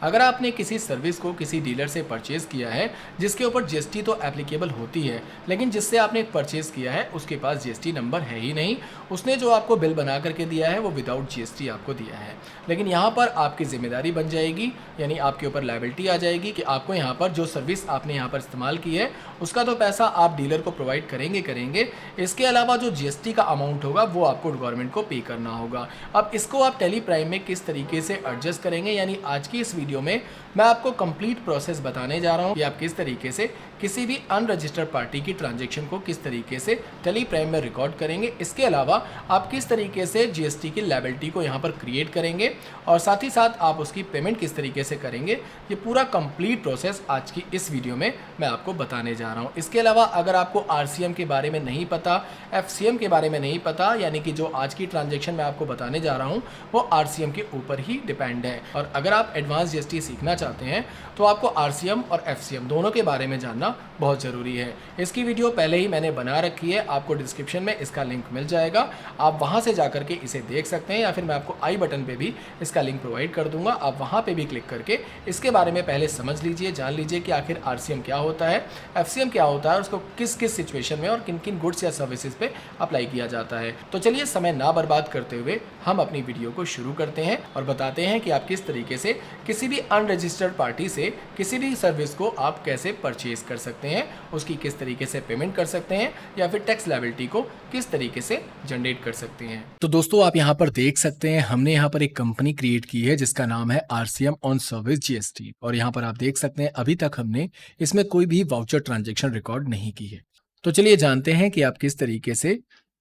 अगर आपने किसी सर्विस को किसी डीलर से परचेज किया है जिसके ऊपर जीएसटी तो एप्लीकेबल होती है, लेकिन जिससे आपने परचेज किया है उसके पास जीएसटी नंबर है ही नहीं, उसने जो आपको बिल बना करके दिया है वो विदाउट जीएसटी आपको दिया है। लेकिन यहाँ पर आपकी जिम्मेदारी बन जाएगी, यानी आपके ऊपर लायबिलिटी आ जाएगी कि आपको यहाँ पर जो सर्विस आपने यहाँ पर इस्तेमाल की है उसका तो पैसा आप डीलर को प्रोवाइड करेंगे, इसके अलावा जो जीएसटी का अमाउंट होगा वो आपको गवर्नमेंट को पे करना होगा। अब इसको आप टेली प्राइम में किस तरीके से एडजस्ट करेंगे, यानी आज की इस वीडियो में मैं आपको कंप्लीट प्रोसेस बताने जा रहा हूं कि आप किस तरीके से किसी भी अनरजिस्टर्ड पार्टी की ट्रांजैक्शन को किस तरीके से टेली प्राइम में रिकॉर्ड करेंगे। इसके अलावा आप किस तरीके से जीएसटी की लायबिलिटी को यहां पर क्रिएट करेंगे और साथ ही साथ आप उसकी पेमेंट किस तरीके से करेंगे, ये पूरा कंप्लीट प्रोसेस आज की इस वीडियो में मैं आपको बताने जा रहा हूं। इसके अलावा अगर आपको आरसीएम के बारे में नहीं पता, एफसीएम के बारे में नहीं पता, यानी कि जो आज की ट्रांजैक्शन मैं आपको बताने जा रहा हूं वो आरसीएम के ऊपर ही डिपेंड है, और अगर आप एडवांस जीएसटी सीखना चाहते हैं तो आपको आरसीएम और एफसीएम दोनों के बारे में जानना बहुत ज़रूरी है। इसकी वीडियो पहले ही मैंने बना रखी है, आपको डिस्क्रिप्शन में इसका लिंक मिल जाएगा, आप वहां से जाकर के इसे देख सकते हैं, या फिर मैं आपको आई बटन पे भी इसका लिंक प्रोवाइड कर दूंगा, आप वहां पे भी क्लिक करके इसके बारे में पहले समझ लीजिए, जान लीजिए कि आखिर आरसीएम क्या होता है, एफसीएम क्या होता है, उसको किस किस सिचुएशन में और किन किन गुड्स या सर्विसेज पे अप्लाई किया जाता है। तो चलिए समय ना बर्बाद करते हुए हम अपनी वीडियो को शुरू करते हैं और बताते हैं कि आप किस तरीके से किसी भी अनरजिस्टर्ड पार्टी से किसी भी सर्विस को आप कैसे परचेज कर सकते हैं, उसकी किस तरीके से पेमेंट कर सकते हैं, या फिर टैक्स लायबिलिटी को किस तरीके से जनरेट कर सकते हैं। तो दोस्तों आप यहाँ पर देख सकते हैं हमने यहाँ पर एक कंपनी क्रिएट की है जिसका नाम है आरसीएम ऑन सर्विस जीएसटी, और यहाँ पर आप देख सकते हैं अभी तक हमने इसमें कोई भी वाउचर ट्रांजेक्शन रिकॉर्ड नहीं की है। तो चलिए जानते हैं कि आप किस तरीके से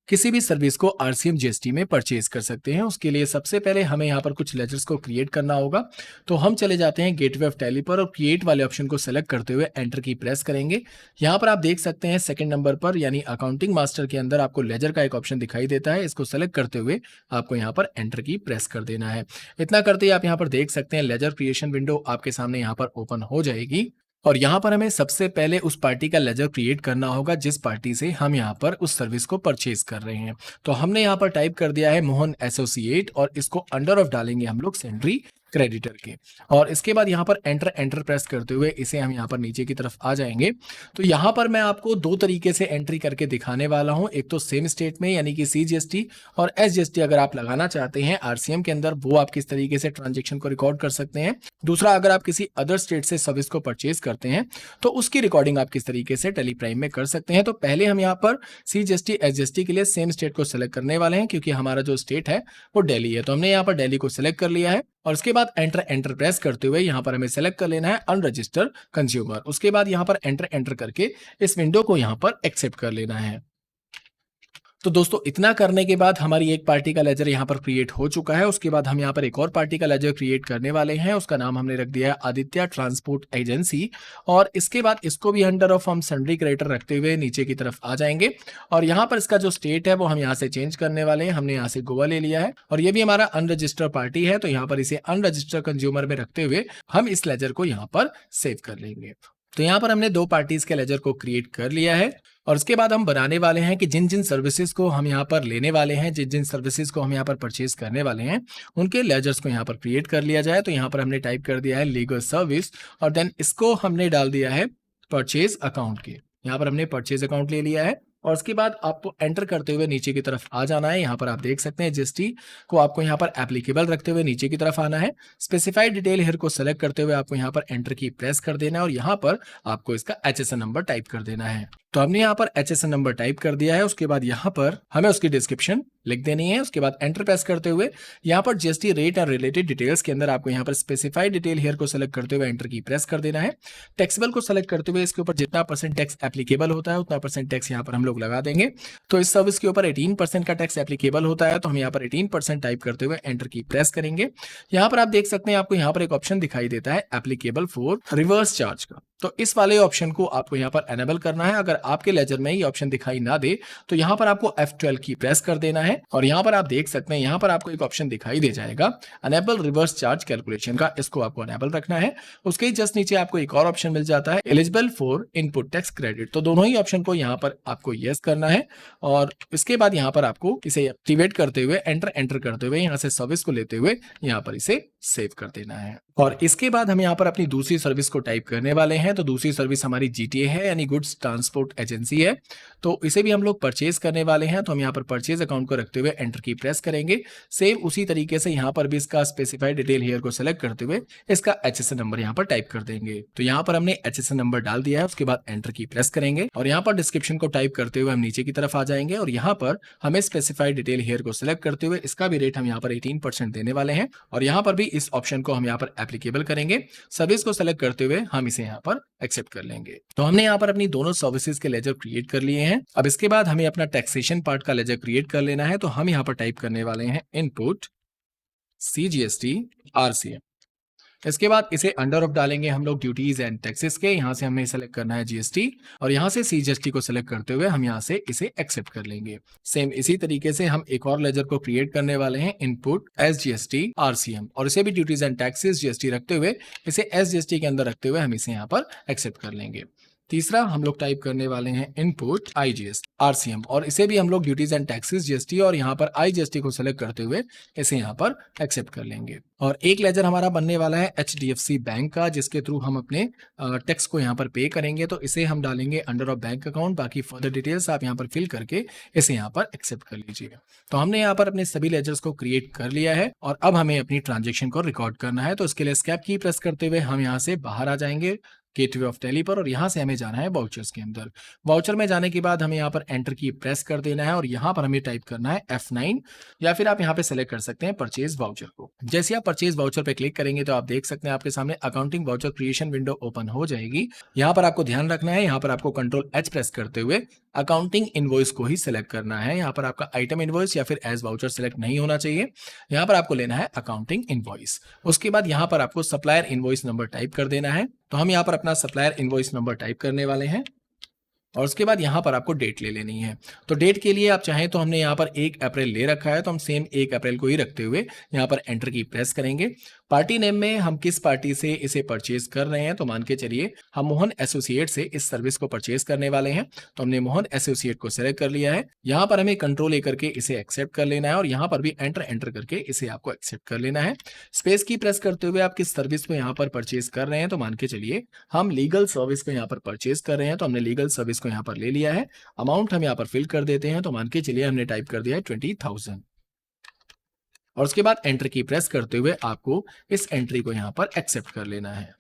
किसी भी सर्विस को आरसीएम जीएसटी में परचेज कर सकते हैं। उसके लिए सबसे पहले हमें यहाँ पर कुछ लेजर्स को क्रिएट करना होगा। तो हम चले जाते हैं गेटवे ऑफ टैली पर और क्रिएट वाले ऑप्शन को सेलेक्ट करते हुए एंटर की प्रेस करेंगे। यहाँ पर आप देख सकते हैं सेकंड नंबर पर यानी अकाउंटिंग मास्टर के अंदर आपको लेजर का एक ऑप्शन दिखाई देता है, इसको सेलेक्ट करते हुए आपको यहाँ पर एंटर की प्रेस कर देना है। इतना करते ही आप यहाँ पर देख सकते हैं लेजर क्रिएशन विंडो आपके सामने यहाँ पर ओपन हो जाएगी, और यहाँ पर हमें सबसे पहले उस पार्टी का लेजर क्रिएट करना होगा जिस पार्टी से हम यहाँ पर उस सर्विस को परचेज कर रहे हैं। तो हमने यहाँ पर टाइप कर दिया है मोहन एसोसिएट, और इसको अंडर ऑफ डालेंगे हम लोग सेंट्री क्रेडिटर के, और इसके बाद यहाँ पर एंटर प्रेस करते हुए इसे हम यहाँ पर नीचे की तरफ आ जाएंगे। तो यहाँ पर मैं आपको दो तरीके से एंट्री करके दिखाने वाला हूँ, एक तो सेम स्टेट में यानी कि सीजीएसटी और एसजीएसटी अगर आप लगाना चाहते हैं आरसीएम के अंदर, वो आप किस तरीके से ट्रांजेक्शन को रिकॉर्ड कर सकते हैं। दूसरा, अगर आप किसी अदर स्टेट से सर्विस को परचेज करते हैं तो उसकी रिकॉर्डिंग आप किस तरीके से टेली प्राइम में कर सकते हैं। तो पहले हम यहाँ पर सीजीएसटी एसजीएसटी के लिए सेम स्टेट को सिलेक्ट करने वाले हैं, क्योंकि हमारा जो स्टेट है वो दिल्ली है। तो हमने यहाँ पर दिल्ली को सिलेक्ट कर लिया है, और उसके बाद एंटर प्रेस करते हुए यहाँ पर हमें सेलेक्ट कर लेना है अनरजिस्टर्ड कंज्यूमर। उसके बाद यहाँ पर एंटर करके इस विंडो को यहाँ पर एक्सेप्ट कर लेना है। तो दोस्तों इतना करने के बाद हमारी एक पार्टी का लेजर यहाँ पर क्रिएट हो चुका है। उसके बाद हम यहाँ पर एक और पार्टी का लेजर क्रिएट करने वाले हैं, उसका नाम हमने रख दिया है आदित्य ट्रांसपोर्ट एजेंसी, और इसके बाद इसको भी अंडर ऑफ हम सन्ड्री क्रेडिटर रखते हुए नीचे की तरफ आ जाएंगे, और यहाँ पर इसका जो स्टेट है वो हम यहाँ से चेंज करने वाले हैं। हमने यहाँ से गोवा ले लिया है, और ये भी हमारा अनरजिस्टर्ड पार्टी है, तो यहाँ पर इसे अनरजिस्टर्ड कंज्यूमर में रखते हुए हम इस लेजर को यहाँ पर सेव कर लेंगे। तो यहाँ पर हमने दो पार्टीज के लेजर को क्रिएट कर लिया है, और उसके बाद हम बनाने वाले हैं कि जिन जिन सर्विसेज को हम यहाँ पर लेने वाले हैं, जिन जिन सर्विसेज को हम यहाँ पर परचेज करने वाले हैं, उनके लेजर्स को यहाँ पर क्रिएट कर लिया जाए। तो यहाँ पर हमने टाइप कर दिया है लीगल सर्विस, और देन इसको हमने डाल दिया है परचेज अकाउंट के। यहाँ पर हमने परचेज अकाउंट ले लिया है, और उसके बाद आपको एंटर करते हुए नीचे की तरफ आ जाना है। यहाँ पर आप देख सकते हैं जीएसटी को आपको यहाँ पर एप्लीकेबल रखते हुए नीचे की तरफ आना है। स्पेसिफाइड डिटेल हेयर को सेलेक्ट करते हुए आपको यहाँ पर एंटर की प्रेस कर देना है, और यहाँ पर आपको इसका HSN नंबर टाइप कर देना है। तो हमने यहाँ पर HSN नंबर टाइप कर दिया है। उसके बाद यहाँ पर हमें उसकी डिस्क्रिप्शन लिख देनी है। उसके बाद एंटर प्रेस करते हुए यहाँ पर जीएसटी रेट और रिलेटेड डिटेल्स के अंदर आपको यहाँ पर स्पेसिफाइड डिटेल हेयर को सेलेक्ट करते हुए एंटर की प्रेस कर देना है। टैक्सेबल को सेलेक्ट करते हुए इसके ऊपर जितना % टैक्स एप्लीकेबल होता है उतना % टैक्स यहाँ पर हम लोग लगा देंगे। तो इस सर्विस के ऊपर 18% का टैक्स एप्लीकेबल होता है, तो हम यहाँ पर 18% टाइप करते हुए एंटर की प्रेस करेंगे। यहाँ पर आप देख सकते हैं आपको यहाँ पर एक ऑप्शन दिखाई देता है एप्लीकेबल फॉर रिवर्स चार्ज का, तो इस वाले ऑप्शन को आपको यहाँ पर एनेबल करना है। अगर आपके लेजर में ये ऑप्शन दिखाई ना दे तो यहाँ पर आपको F12 की प्रेस कर देना है, और यहाँ पर आप देख सकते हैं यहाँ पर आपको एक ऑप्शन दिखाई दे जाएगा अनेबल रिवर्स चार्ज कैलकुलेशन का, इसको आपको अनेबल रखना है। उसके जस्ट नीचे आपको एक और ऑप्शन मिल जाता है eligible for input tax credit, तो दोनों ही ऑप्शन को यहाँ पर आपको यस करना है, और इसके बाद यहाँ पर आपको इसे एक्टिवेट करते हुए एंटर करते हुए यहाँ से सर्विस को लेते हुए यहाँ पर इसे सेव कर देना है। और इसके बाद हम यहाँ पर अपनी दूसरी सर्विस को टाइप करने वाले हैं। तो दूसरी सर्विस हमारी जीटीए है, यानी गुड्स ट्रांसपोर्ट एजेंसी है। तो इसे भी हम लोग परचेज करने वाले हैं। तो हम यहाँ पर परचेज अकाउंट को रखते हुए एंटर की प्रेस करेंगे। सेम उसी तरीके से यहाँ पर भी इसका स्पेसिफाइड डिटेल हियर को सेलेक्ट करते हुए इसका एचएसएन नंबर यहाँ पर टाइप कर देंगे। तो यहाँ पर हमने एचएसएन नंबर डाल दिया है। उसके बाद एंटर की प्रेस करेंगे और यहाँ पर डिस्क्रिप्शन को टाइप करते हुए हम नीचे की तरफ आ जाएंगे और यहाँ पर हमें स्पेसिफाइड डिटेल हियर को सिलेक्ट करते हुए इसका भी रेट हम यहाँ पर 18% देने वाले हैं और यहाँ पर भी इस ऑप्शन को हम यहाँ पर एप्लीकेबल करेंगे। सर्विस को सेलेक्ट करते हुए हम इसे यहाँ पर एक्सेप्ट कर लेंगे। तो हमने यहाँ पर अपनी दोनों सर्विसेज के लेजर क्रिएट कर लिए हैं। अब इसके बाद हमें अपना टैक्सेशन पार्ट का लेजर क्रिएट कर लेना है। तो हम यहाँ पर टाइप करने वाले हैं इनपुट CGST RCM। इसके बाद इसे अंडर ऑफ डालेंगे हम लोग ड्यूटीज एंड टैक्सेस के। यहाँ से हमें सेलेक्ट करना है जीएसटी और यहाँ से CGST को सेलेक्ट करते हुए हम यहाँ से इसे एक्सेप्ट कर लेंगे। सेम इसी तरीके से हम एक और लेजर को क्रिएट करने वाले हैं इनपुट SGST RCM और इसे भी ड्यूटीज एंड टैक्सेस GST रखते हुए इसे SGST के अंदर रखते हुए हम इसे यहाँ पर एक्सेप्ट कर लेंगे। तीसरा हम लोग टाइप करने वाले हैं इनपुट IGST RCM और इसे भी हम लोग ड्यूटीज एंड टैक्सेस GST और यहाँ पर IGST को सेलेक्ट करते हुए इसे यहाँ पर एक्सेप्ट कर लेंगे। और एक लेजर हमारा बनने वाला है HDFC बैंक का, जिसके थ्रू हम अपने टैक्स को यहाँ पर पे करेंगे। तो इसे हम डालेंगे अंडर ऑफ बैंक अकाउंट। बाकी फर्दर डिटेल्स आप यहाँ पर फिल करके इसे यहाँ पर एक्सेप्ट कर लीजिए। तो हमने यहाँ पर अपने सभी लेजर्स को क्रिएट कर लिया है और अब हमें अपनी ट्रांजेक्शन को रिकॉर्ड करना है। तो इसके लिए एस्केप की प्रेस करते हुए हम यहाँ से बाहर आ जाएंगे गेटवे ऑफ टैली पर और यहाँ से हमें जाना है वाउचर्स के अंदर। वाउचर में जाने के बाद हमें यहाँ पर एंटर की प्रेस कर देना है और यहाँ पर हमें टाइप करना है F9 या फिर आप यहाँ पे सेलेक्ट कर सकते हैं परचेज वाउचर को। जैसे आप परचेज वाउचर पे क्लिक करेंगे तो आप देख सकते हैं आपके सामने accounting voucher creation window open हो जाएगी। यहाँ पर आपको ध्यान रखना है, यहाँ पर आपको कंट्रोल H प्रेस करते हुए अकाउंटिंग इनवॉइस को ही सिलेक्ट करना है। यहाँ पर आपका आइटम इनवॉइस या फिर एज वाउचर सिलेक्ट नहीं होना चाहिए। यहाँ पर आपको लेना है अकाउंटिंग इनवॉइस। उसके बाद यहाँ पर आपको सप्लायर इनवॉइस नंबर टाइप कर देना है। तो हम यहाँ पर अपना सप्लायर इनवॉइस नंबर टाइप करने वाले हैं और उसके बाद यहाँ पर आपको डेट ले लेनी है। तो डेट के लिए आप चाहें तो हमने यहाँ पर 1 अप्रैल ले रखा है, तो हम सेम 1 अप्रैल को ही रखते हुए यहाँ पर एंटर की प्रेस करेंगे। पार्टी नेम में हम किस पार्टी से इसे परचेज कर रहे हैं, तो मान के चलिए हम मोहन एसोसिएट से इस सर्विस को परचेज करने वाले हैं। तो हमने मोहन एसोसिएट को सिलेक्ट कर लिया है। यहाँ पर हमें कंट्रोल A करके इसे एक्सेप्ट कर लेना है और यहाँ पर भी एंटर करके इसे आपको एक्सेप्ट कर लेना है। स्पेस की प्रेस करते हुए आप किस सर्विस को यहाँ पर परचेज कर रहे हैं, तो मान के चलिए हम लीगल सर्विस को यहाँ पर परचेज कर रहे हैं। तो हमने लीगल सर्विस को यहाँ पर ले लिया है। अमाउंट हम यहाँ पर फिल कर देते हैं। तो मान के चलिए हमने टाइप कर दिया है 20,000 और उसके बाद एंटर की प्रेस करते हुए आपको इस एंट्री को यहाँ पर एक्सेप्ट कर लेना है।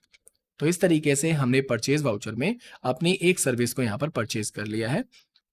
तो इस तरीके से हमने परचेज वाउचर में अपनी एक सर्विस को यहाँ पर परचेज कर लिया है।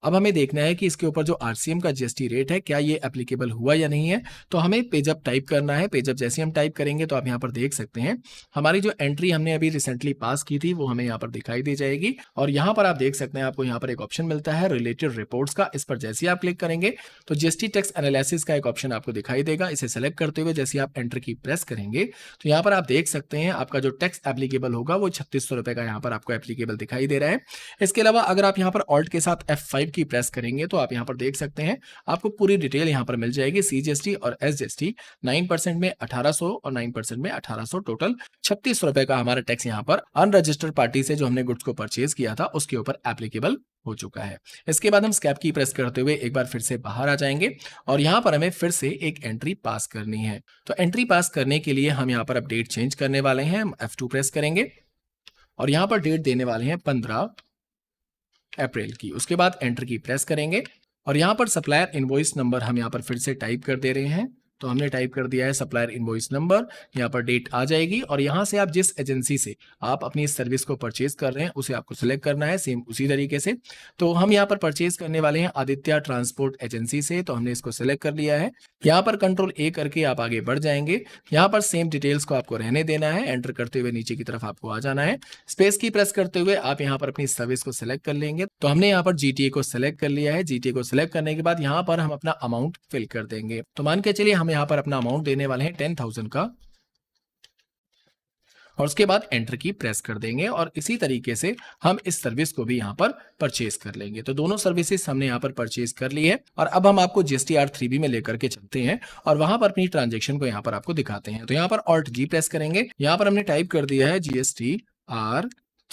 अब हमें देखना है कि इसके ऊपर जो RCM का GST रेट है क्या ये एप्लीकेबल हुआ या नहीं है। तो हमें पेजअप टाइप करना है। पेजअप जैसे हम टाइप करेंगे तो आप यहाँ पर देख सकते हैं हमारी जो एंट्री हमने अभी रिसेंटली पास की थी वो हमें यहाँ पर दिखाई दे जाएगी और यहाँ पर आप देख सकते हैं आपको यहाँ पर एक ऑप्शन मिलता है रिलेटेड रिपोर्ट्स का। इस पर जैसे आप क्लिक करेंगे तो GST टैक्स एनालिसिस का एक ऑप्शन आपको दिखाई देगा। इसे सेलेक्ट करते हुए जैसे आप एंटर की प्रेस करेंगे तो यहाँ पर आप देख सकते हैं आपका जो टैक्स एप्लीकेबल होगा वो 3600 रुपए का यहाँ पर आपको एप्लीकेबल दिखाई दे रहा है। इसके अलावा अगर आप यहाँ पर ऑल्ट के साथ F5 की प्रेस करेंगे तो आप यहाँ पर देख सकते हैं आपको पूरी डिटेल यहाँ पर मिल जाएगी। CGST और SGST 9% में 1800 और 9% में 1800 टोटल 3600 रुपए का हमारा टैक्स यहाँ पर अनरजिस्टर्ड पार्टी से जो हमने गुड्स को परचेज किया था उसके ऊपर एप्लीकेबल हो चुका है। इसके बाद हम स्कैप की प्रेस करते हुए एक बार फिर से बाहर आ जाएंगे और यहाँ पर हमें फिर से एक एंट्री पास करनी है। तो एंट्री पास करने के लिए हम यहाँ पर अब डेट चेंज करने वाले हैं। हम F2 प्रेस करेंगे और यहाँ पर डेट देने वाले हैं 15 अप्रैल की। उसके बाद एंटर की प्रेस करेंगे और यहाँ पर सप्लायर इनवॉइस नंबर हम यहाँ पर फिर से टाइप कर दे रहे हैं। तो हमने टाइप कर दिया है सप्लायर इनवॉइस नंबर। यहाँ पर डेट आ जाएगी और यहाँ से आप जिस एजेंसी से आप अपनी सर्विस को परचेज कर रहे हैं उसे आपको सिलेक्ट करना है सेम उसी तरीके से। तो हम यहाँ पर परचेज करने वाले हैं आदित्य ट्रांसपोर्ट एजेंसी से। तो हमने इसको सिलेक्ट कर लिया है। यहाँ पर कंट्रोल A करके आप आगे बढ़ जाएंगे। यहाँ पर सेम डिटेल्स को आपको रहने देना है। एंटर करते हुए नीचे की तरफ आपको आ जाना है। स्पेस की प्रेस करते हुए आप यहाँ पर अपनी सर्विस को सिलेक्ट कर लेंगे। तो हमने यहाँ पर GTA को सिलेक्ट कर लिया है। GTA को सिलेक्ट करने के बाद यहाँ पर हम अपना अमाउंट फिल कर देंगे। तो मान के चलिए हम यहाँ पर अपना अमाउंट देने वाले हैं 10,000 का और उसके बाद एंटर की प्रेस कर देंगे और इसी तरीके से हम इस सर्विस को भी यहाँ पर परचेज कर लेंगे। तो दोनों सर्विसेज हमने यहाँ पर परचेज कर ली है और अब हम आपको GSTR 3B में लेकर के चलते हैं और वहां पर अपनी ट्रांजेक्शन को यहाँ पर आपको दिखाते हैं। तो यहाँ पर Alt G प्रेस करेंगे। यहाँ पर हमने टाइप कर दिया है GSTR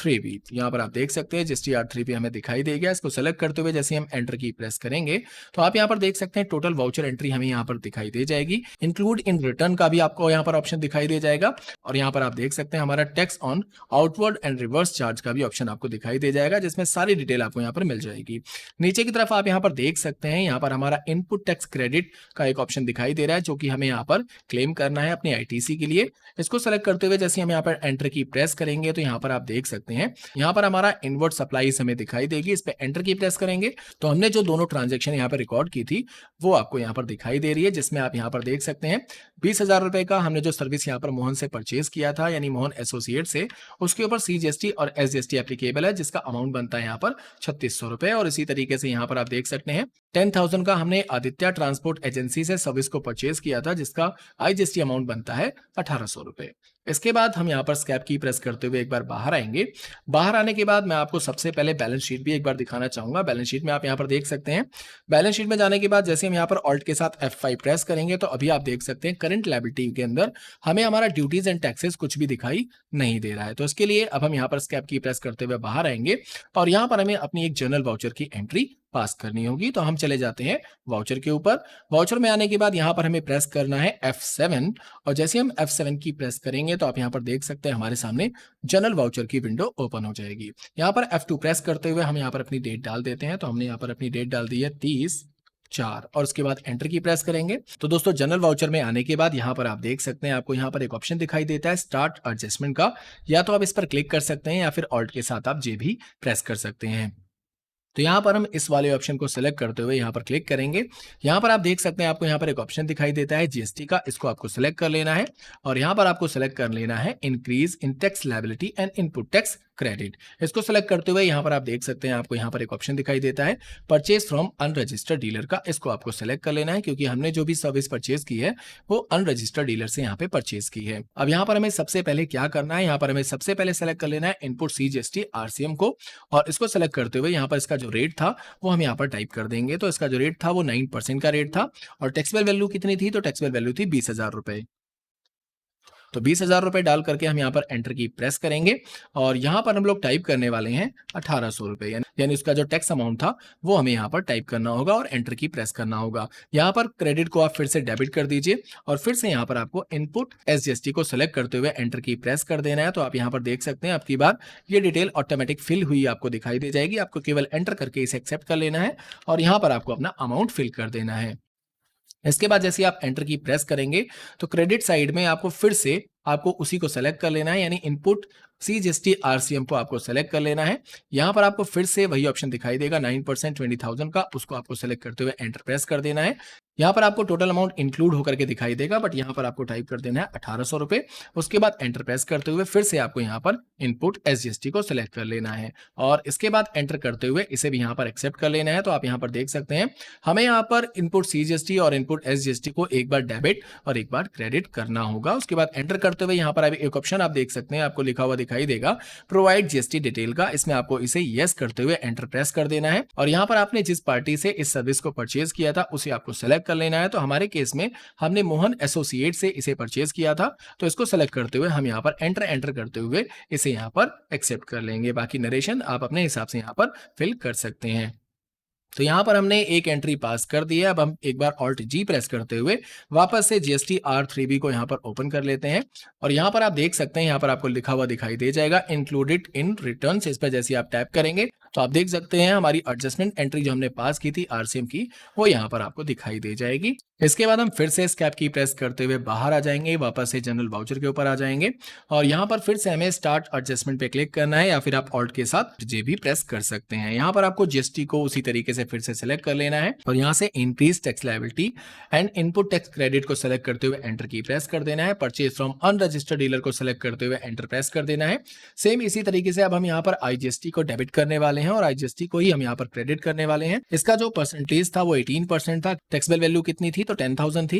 R3B। यहाँ पर आप देख सकते हैं जीएसटी R3B हमें दिखाई देगा। इसको सेलेक्ट करते हुए जैसे हम एंटर की प्रेस करेंगे तो आप यहाँ पर देख सकते हैं टोटल वाउचर एंट्री हमें यहाँ पर दिखाई दे जाएगी। इंक्लूड इन रिटर्न का भी आपको यहाँ पर ऑप्शन दिखाई दे जाएगा और यहाँ पर आप देख सकते हैं हमारा tax on outward and reverse charge का भी ऑप्शन आपको दिखाई दे जाएगा, जिसमें सारी डिटेल आपको यहाँ पर मिल जाएगी। नीचे की तरफ आप यहाँ पर देख सकते हैं यहाँ पर हमारा इनपुट टैक्स क्रेडिट का एक ऑप्शन दिखाई दे रहा है, जो कि हमें यहाँ पर क्लेम करना है अपने आईटीसी के लिए। इसको सेलेक्ट करते हुए जैसे हम यहाँ पर एंटर की प्रेस करेंगे तो यहाँ पर आप देख सकते हैं यहाँ पर हमारा इनवर्ड सप्लाईज हमें दिखाई देगी। इस पे एंटर की प्रेस करेंगे तो हमने जो दोनों ट्रांजेक्शन यहाँ पर रिकॉर्ड की थी वो आपको यहाँ पर दिखाई दे रही है, जिसमें आप यहाँ पर देख सकते हैं 20,000 रुपए का हमने जो सर्विस यहाँ पर मोहन से परचेज किया था, यानी मोहन एसोसिएट से, उसके ऊपर सीजीएसटी और एसजीएसटी एप्लीकेबल है, जिसका अमाउंट बनता है यहाँ पर 3600 रुपए। और इसी तरीके से यहाँ पर आप देख सकते हैं 10,000 का हमने आदित्य ट्रांसपोर्ट एजेंसी से सर्विस को परचेज किया था, जिसका आईजीएसटी अमाउंट बनता है 1800 रुपए। इसके बाद हम यहाँ पर स्कैप की प्रेस करते हुए एक बार बाहर आएंगे। बाहर आने के बाद मैं आपको सबसे पहले बैलेंस शीट भी एक बार दिखाना चाहूंगा। बैलेंस शीट में आप यहाँ पर देख सकते हैं, बैलेंस शीट में जाने के बाद जैसे हम यहाँ पर ऑल्ट के साथ F5 प्रेस करेंगे तो अभी आप देख सकते हैं करंट लायबिलिटी के अंदर हमें हमारा ड्यूटीज एंड टैक्सेस कुछ भी दिखाई नहीं दे रहा है। तो इसके लिए अब हम यहाँ पर स्कैप की प्रेस करते हुए बाहर आएंगे और यहाँ पर हमें अपनी एक जर्नल वाउचर की एंट्री पास करनी होगी। तो हम चले जाते हैं वाउचर के ऊपर। वाउचर में आने के बाद यहाँ पर हमें प्रेस करना है F7 और जैसे हम F7 की प्रेस करेंगे तो आप यहाँ पर देख सकते हैं हमारे सामने जनरल वाउचर की विंडो ओपन हो जाएगी। यहाँ पर F2 प्रेस करते हुए हम यहाँ पर अपनी डेट डाल देते हैं। तो हमने यहाँ पर अपनी डेट डाल दी है 30/4 और उसके बाद एंटर की प्रेस करेंगे। तो दोस्तों जनरल वाउचर में आने के बाद यहाँ पर आप देख सकते हैं आपको यहाँ पर एक ऑप्शन दिखाई देता है स्टार्ट एडजस्टमेंट का, या तो आप इस पर क्लिक कर सकते हैं या फिर ऑल्ट के साथ आप जे भी प्रेस कर सकते हैं। तो यहाँ पर हम इस वाले ऑप्शन को सिलेक्ट करते हुए यहाँ पर क्लिक करेंगे। यहाँ पर आप देख सकते हैं आपको यहाँ पर एक ऑप्शन दिखाई देता है जीएसटी का, इसको आपको सिलेक्ट कर लेना है और यहाँ पर आपको सिलेक्ट कर लेना है increase in tax liability and input tax credit. इसको सिलेक्ट करते हुए यहाँ पर आप देख सकते हैं आपको यहाँ पर एक ऑप्शन दिखाई देता है परचेज फ्रॉम अनरजिस्टर्ड डीलर का, इसको आपको सिलेक्ट कर लेना है क्योंकि हमने जो भी सर्विस परचेज की है वो अनरजिस्टर्ड डीलर से यहाँ पे परचेज की है। अब यहाँ पर हमें सबसे पहले क्या करना है, यहाँ पर हमें सबसे पहले सेलेक्ट कर लेना है इनपुट सीजीएसटी आरसीएम को और इसको सेलेक्ट करते हुए यहाँ पर इसका जो रेट था वो हम यहाँ पर टाइप कर देंगे। तो इसका जो रेट था वो 9% का रेट था और टैक्सेबल वैल्यू कितनी थी, तो टैक्सेबल वैल्यू थी 20,000 रुपए। तो 20,000 रुपए डाल करके हम यहाँ पर एंटर की प्रेस करेंगे और यहाँ पर हम लोग टाइप करने वाले हैं 1800 रुपए, यानी उसका जो टैक्स अमाउंट था वो हमें यहाँ पर टाइप करना होगा और एंटर की प्रेस करना होगा। यहाँ पर क्रेडिट को आप फिर से डेबिट कर दीजिए और फिर से यहाँ पर आपको इनपुट एसजीएसटी को सिलेक्ट करते हुए एंटर की प्रेस कर देना है। तो आप यहाँ पर देख सकते हैं आपकी बार ये डिटेल ऑटोमेटिक फिल हुई आपको दिखाई दे जाएगी। आपको केवल एंटर करके इसे एक्सेप्ट कर लेना है और यहाँ पर आपको अपना अमाउंट फिल कर देना है। इसके बाद जैसे आप एंटर की प्रेस करेंगे तो क्रेडिट साइड में आपको फिर से आपको उसी को सेलेक्ट कर लेना है, यानी इनपुट सीजीएसटी आरसीएम को आपको सेलेक्ट कर लेना है। यहाँ पर आपको फिर से वही ऑप्शन दिखाई देगा 9% 20,000 का, उसको आपको सेलेक्ट करते हुए एंटर प्रेस कर देना है। यहाँ पर आपको टोटल अमाउंट इंक्लूड होकर के दिखाई देगा, बट यहाँ पर आपको टाइप कर देना है 1800 रुपए। उसके बाद एंटर प्रेस करते हुए फिर से आपको यहाँ पर इनपुट एसजीएसटी को सिलेक्ट कर लेना है और इसके बाद एंटर करते हुए इसे भी यहाँ पर एक्सेप्ट कर लेना है। तो आप यहाँ पर देख सकते हैं हमें यहाँ पर इनपुट सीजीएसटी और इनपुट एसजीएसटी को एक बार डेबिट और एक बार क्रेडिट करना होगा। उसके बाद एंटर करते हुए यहाँ पर अभी एक ऑप्शन आप देख सकते हैं आपको लिखा हुआ दिखाई देगा प्रोवाइड जीएसटी डिटेल का, इसमें आपको इसे यस करते हुए एंटर प्रेस कर देना है और यहाँ पर आपने जिस पार्टी से इस सर्विस को परचेज किया था उसे आपको सेलेक्ट कर लेना है। तो हमारे केस में हमने मोहन एसोसिएट से इसे परचेज किया था, तो इसको सेलेक्ट करते हुए हम यहाँ पर एंटर करते हुए इसे यहाँ पर एक्सेप्ट कर लेंगे। बाकी नरेशन आप अपने हिसाब से यहाँ पर फिल कर सकते हैं। तो यहाँ पर हमने एक एंट्री पास कर दी है। अब हम एक बार ऑल्ट जी प्रेस करते हुए वापस से जीएसटी R3B को यहाँ पर ओपन कर लेते हैं और यहाँ पर आप देख सकते हैं यहाँ पर आपको लिखा हुआ दिखाई दे जाएगा इंक्लूडेड इन रिटर्न्स। इस पर जैसे आप टैप करेंगे तो आप देख सकते हैं हमारी एडजस्टमेंट एंट्री जो हमने पास की थी आरसीएम की वो यहाँ पर आपको दिखाई दे जाएगी। इसके बाद हम फिर से स्कैप की प्रेस करते हुए बाहर आ जाएंगे, वापस से जनरल वाउचर के ऊपर आ जाएंगे और यहाँ पर फिर से हमें स्टार्ट एडजस्टमेंट पे क्लिक करना है या फिर आप ऑल्ट के साथ जे भी प्रेस कर सकते हैं। यहाँ पर आपको जीएसटी को उसी तरीके से फिर से सिलेक्ट कर लेना है और यहाँ से increase tax liability and input tax credit को सिलेक्ट करते हुए एंटर की प्रेस कर देना है। परचेज फ्रॉम अनरजिस्टर्ड डीलर को सिलेक्ट करते हुए एंटर प्रेस कर देना है। सेम इसी तरीके से अब हम यहाँ पर आईजीएसटी को डेबिट करने वाले हैं और आईजीएसटी को ही हम यहाँ पर क्रेडिट करने वाले हैं। इसका जो परसेंटेज था वो 18% था। टैक्सेबल वैल्यू कितनी थी, तो 10,000 थी।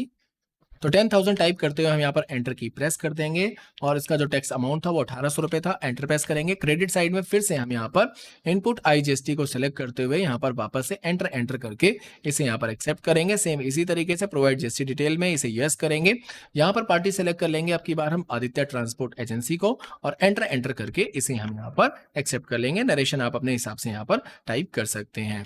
तो 10,000 टाइप करते हुए हम यहाँ पर एंटर की प्रेस कर देंगे और इसका जो टैक्स अमाउंट था वो 1800 रुपये था। एंटर प्रेस करेंगे। क्रेडिट साइड में फिर से हम यहाँ पर इनपुट IGST को सिलेक्ट करते हुए यहाँ पर वापस से एंटर करके इसे यहाँ पर एक्सेप्ट करेंगे। सेम इसी तरीके से प्रोवाइड GST डिटेल में इसे यस करेंगे। यहाँ पर पार्टी सेलेक्ट कर लेंगे आपकी बार हम आदित्य ट्रांसपोर्ट एजेंसी को और एंटर करके इसे हम यहाँ पर एक्सेप्ट कर लेंगे। नरेशन आप अपने हिसाब से यहाँ पर टाइप कर सकते हैं।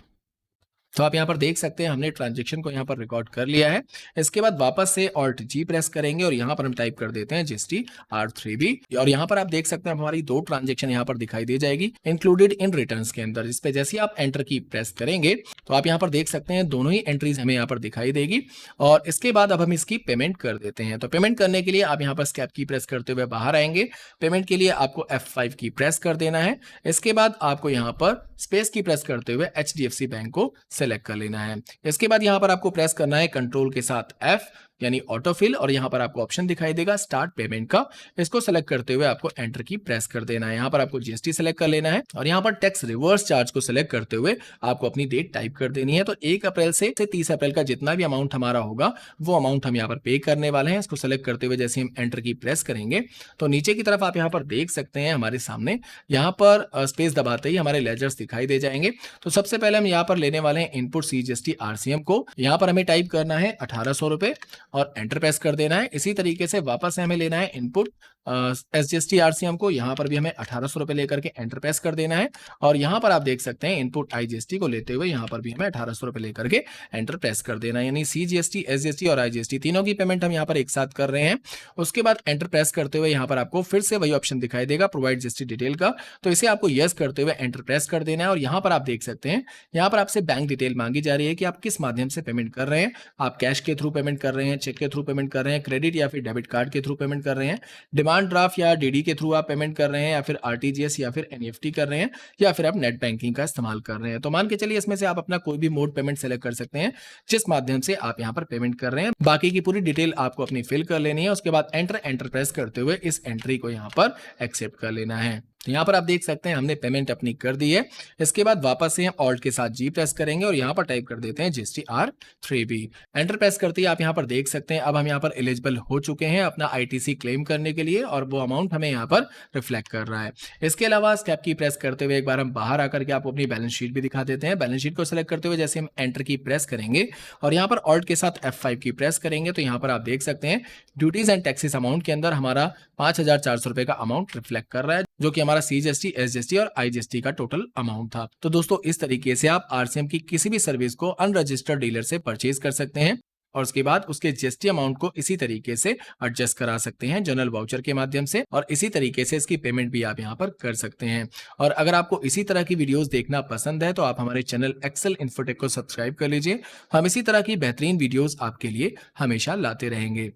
तो आप यहाँ पर देख सकते हैं हमने ट्रांजैक्शन को यहाँ पर रिकॉर्ड कर लिया है। इसके बाद वापस से Alt G प्रेस करेंगे और यहाँ पर हम टाइप कर देते हैं GST R3B और यहाँ पर आप देख सकते हैं हमारी 2 ट्रांजैक्शन यहाँ पर दिखाई दे जाएगी इंक्लूडेड इन रिटर्न्स के अंदर। जिस पे जैसे ही आप एंटर की प्रेस करेंगे तो आप यहाँ पर देख सकते हैं दोनों ही एंट्रीज हमें यहाँ पर दिखाई देगी। और इसके बाद अब हम इसकी पेमेंट कर देते हैं। तो पेमेंट करने के लिए आप यहाँ पर स्कैप की प्रेस करते हुए बाहर आएंगे। पेमेंट के लिए आपको F5 की प्रेस कर देना है। इसके बाद आपको यहाँ पर स्पेस की प्रेस करते हुए HDFC बैंक को सेलेक्ट कर लेना है। इसके बाद यहाँ पर आपको प्रेस करना है कंट्रोल के साथ F यानी ऑटोफिल और यहाँ पर आपको ऑप्शन दिखाई देगा स्टार्ट पेमेंट का। इसको सेलेक्ट करते हुए आपको एंटर की प्रेस कर देना है। यहाँ पर आपको GST सेलेक्ट कर लेना है और यहाँ पर टैक्स रिवर्स चार्ज को सेलेक्ट करते हुए आपको अपनी डेट टाइप कर देनी है। तो 1 अप्रैल से 30 अप्रैल का जितना भी अमाउंट हमारा होगा वो अमाउंट हम यहाँ पर पे करने वाले हैं। इसको सेलेक्ट करते हुए जैसे हम एंटर की प्रेस करेंगे तो नीचे की तरफ आप यहाँ पर देख सकते हैं हमारे सामने यहाँ पर स्पेस दबाते ही हमारे लेजर्स दिखाई दे जाएंगे। तो सबसे पहले हम यहाँ पर लेने वाले हैं इनपुट CGST RCM को। यहाँ पर हमें टाइप करना है 1800 रुपए और एंटर प्रेस कर देना है। इसी तरीके से वापस से हमें लेना है इनपुट SGST RCM को। यहाँ पर भी हमें 1800 रुपए लेकर के एंटर प्रेस कर देना है और यहाँ पर आप देख सकते हैं इनपुट IGST को लेते हुए यहाँ पर भी हमें 1800 रुपए लेकर के एंटर प्रेस कर देना है। यानी CGST SGST और IGST तीनों की पेमेंट हम यहाँ पर एक साथ कर रहे हैं। उसके बाद एंटर प्रेस करते हुए यहाँ पर आपको फिर से वही ऑप्शन दिखाई देगा प्रोवाइड GST डिटेल का। तो इसे आपको यस करते हुए एंटर प्रेस कर देना है और यहाँ पर आप देख सकते हैं यहाँ पर आपसे बैंक डिटेल मांगी जा रही है कि आप किस माध्यम से पेमेंट कर रहे हैं। आप कैश के थ्रू पेमेंट कर रहे हैं, चेक के थ्रू पेमेंट कर रहे हैं, क्रेडिट या फिर डेबिट कार्ड के थ्रू पेमेंट कर रहे हैं, डिमांड ड्राफ्ट या DD के थ्रू आप पेमेंट कर रहे हैं या फिर RTGS या फिर NEFT कर रहे हैं या फिर आप नेट बैंकिंग का इस्तेमाल कर रहे हैं। तो मान के चलिए इसमें से आप अपना कोई भी मोड पेमेंट सेलेक्ट कर सकते हैं जिस माध्यम से आप यहाँ पर पेमेंट कर रहे हैं। बाकी की पूरी डिटेल आपको अपनी फिल कर लेनी है। उसके बाद एंटर प्रेस करते हुए इस एंट्री को यहाँ पर एक्सेप्ट कर लेना है। तो यहाँ पर आप देख सकते हैं हमने पेमेंट अपनी कर दी है। इसके बाद वापस से हम ऑल्ट के साथ G प्रेस करेंगे और यहाँ पर टाइप कर देते हैं GST R3B। एंटर प्रेस करते ही आप यहाँ पर देख सकते हैं अब हम यहाँ पर एलिजिबल हो चुके हैं अपना ITC क्लेम करने के लिए और वो अमाउंट हमें यहाँ पर रिफ्लेक्ट कर रहा है। इसके अलावा स्टेप की प्रेस करते हुए एक बार हम बाहर आकर के आपको अपनी बैलेंस शीट भी दिखा देते हैं। बैलेंस शीट को सिलेक्ट करते हुए जैसे हम एंटर की प्रेस करेंगे और यहाँ पर ऑल्ट के साथ F5 की प्रेस करेंगे तो यहाँ पर आप देख सकते हैं ड्यूटीज एंड टैक्सेस अमाउंट के अंदर हमारा 5400 रुपए का अमाउंट रिफ्लेक्ट कर रहा है जो कि हमारा CGST SGST और IGST का टोटल अमाउंट था। तो दोस्तों इस तरीके से आप RCM की किसी भी सर्विस को अनरजिस्टर्ड डीलर से परचेज कर सकते हैं और उसके बाद उसके GST अमाउंट को इसी तरीके से एडजस्ट करा सकते हैं जनरल वाउचर के माध्यम से और इसी तरीके से इसकी पेमेंट भी आप यहाँ पर कर सकते हैं। और अगर आपको इसी तरह की वीडियोस देखना पसंद है तो आप हमारे चैनल एक्सेल इन्फोटेक को सब्सक्राइब कर लीजिए। हम इसी तरह की बेहतरीन वीडियोस आपके लिए हमेशा लाते रहेंगे।